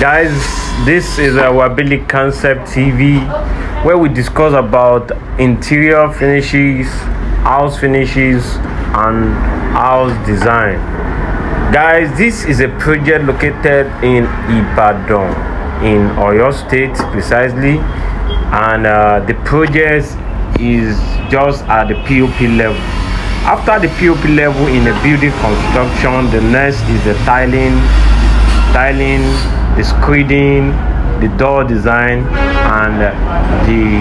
Guys, this is our Billy Concept TV where we discuss about interior finishes, house finishes, and house design. Guys, this is a project located in Ibadan, in Oyo State precisely, and the project is just at the POP level. After the POP level in a building construction, the next is the tiling, the screeding, the door design, and the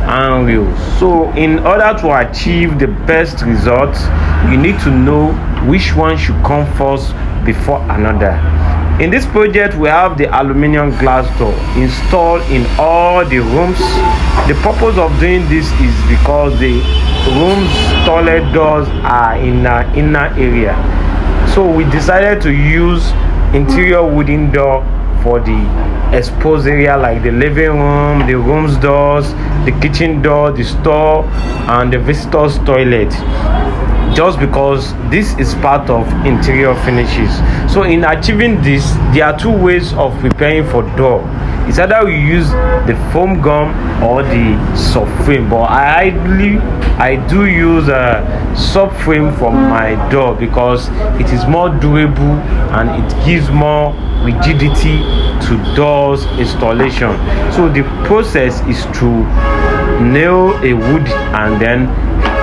handrails. So in order to achieve the best results, you need to know which one should come first before another. In this project, we have the aluminum glass door installed in all the rooms. The purpose of doing this is because the rooms toilet doors are in the inner area, so we decided to use interior wooden door for the exposed area like the living room, the rooms doors, the kitchen door, the store, and the visitors toilet, just because this is part of interior finishes. So in achieving this, there are two ways of preparing for door. It's either we use the foam gum or the subframe, but I do use a subframe for my door because it is more durable and it gives more rigidity to doors installation. So the process is to nail a wood and then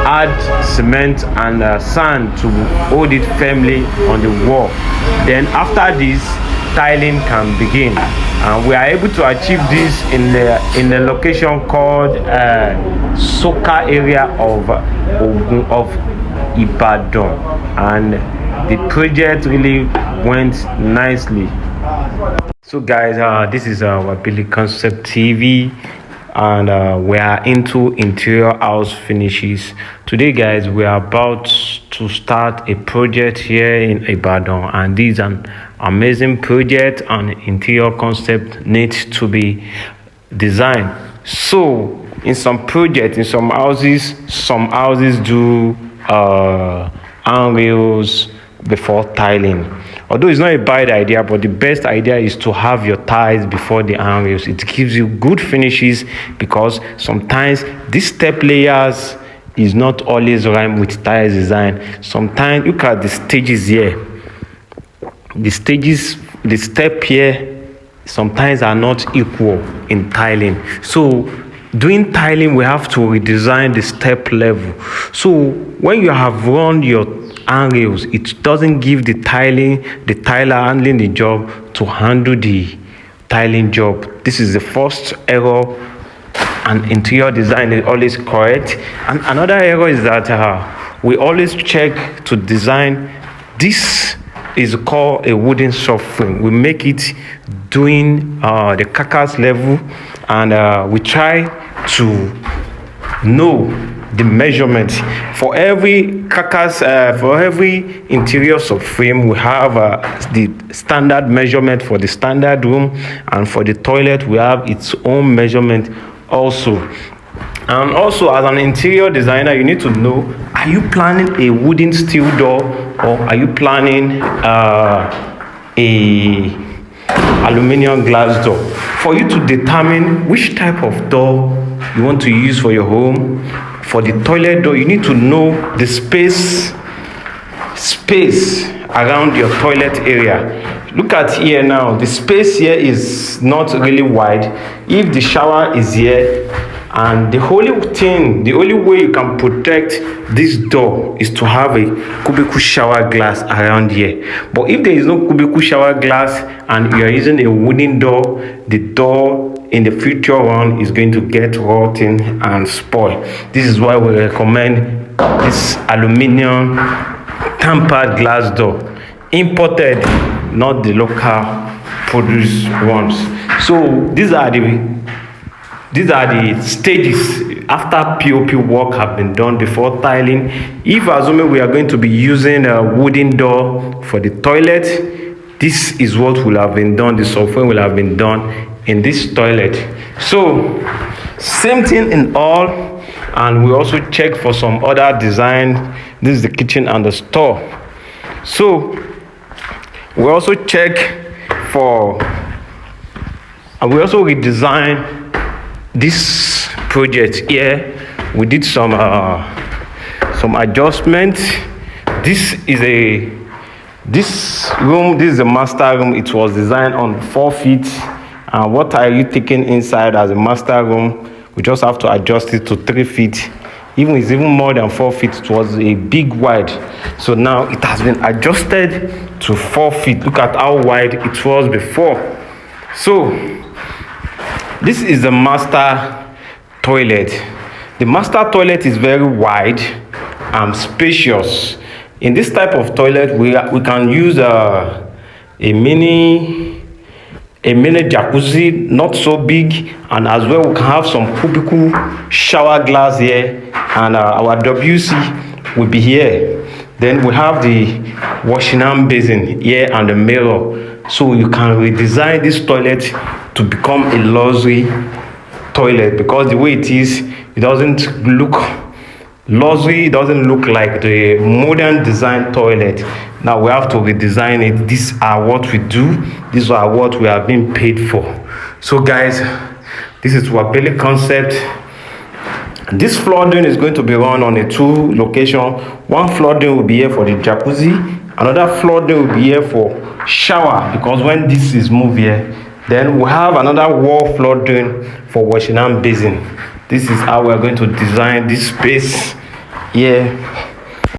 add cement and sand to hold it firmly on the wall. Then after this, tiling can begin, and we are able to achieve this in the location called Soka area of Ibadan, and the project really went nicely. So guys, this is our Billy Concept TV, and we are into interior house finishes. Today guys, we are about to start a project here in Ibadan, and this is an amazing project, and interior concept needs to be designed. So in some projects, in some houses do handrails before tiling. Although it's not a bad idea, but the best idea is to have your tiles before the handrails. It gives you good finishes because sometimes these step layers is not always rhyme with tiles design. Sometimes look at the stages here. The step here sometimes are not equal in tiling. So doing tiling, we have to redesign the step level. So when you have run your handrails, it doesn't give the tiler handling the job to handle the tiling job. This is the first error, and interior design is always correct. And another error is that we always check to design. This is called a wooden subframe. We make it doing the carcass level, and we try to know the measurement for every carcass. For every interior subframe, we have the standard measurement for the standard room, and for the toilet we have its own measurement also. And also, as an interior designer, you need to know, are you planning a wooden steel door, or are you planning a aluminum glass door? For you to determine which type of door you want to use for your home. For the toilet door, you need to know the space around your toilet area. Look at here now, the space here is not really wide. If the shower is here, and the only way you can protect this door is to have a cubicle shower glass around here. But if there is no cubicle shower glass and you are using a wooden door, the door in the future one is going to get rotten and spoil. This is why we recommend this aluminum tampered glass door, imported, not the local produced ones. So these are the stages after POP work have been done before tiling. If assuming we are going to be using a wooden door for the toilet, this is what will have been done. The software will have been done in this toilet. So same thing in all, and we also check for some other design. This is the kitchen and the store. So we also check for And we also redesigned this project here. We did some adjustments. This is the master room. It was designed on 4 feet. And what are you taking inside as a master room? We just have to adjust it to 3 feet. It's even more than 4 feet. It was a big wide. So now it has been adjusted to 4 feet. Look at how wide it was before. So this is the master toilet. The master toilet is very wide and spacious. In this type of toilet, we can use a mini jacuzzi, not so big, and as well we can have some cubicle shower glass here, and our WC will be here. Then we have the washing hand basin here and the mirror. So you can redesign this toilet to become a luxury toilet, because the way it is, it doesn't look luxury, it doesn't look like the modern design toilet. Now we have to redesign it. These are what we do, these are what we are being paid for. So guys, this is our belly concept. This flooding is going to be run on a 2 location. One flooding will be here for the jacuzzi, another flooding will be here for shower, because when this is moved here, then we have another wall flooding for washing hand basin. This is how we are going to design this space here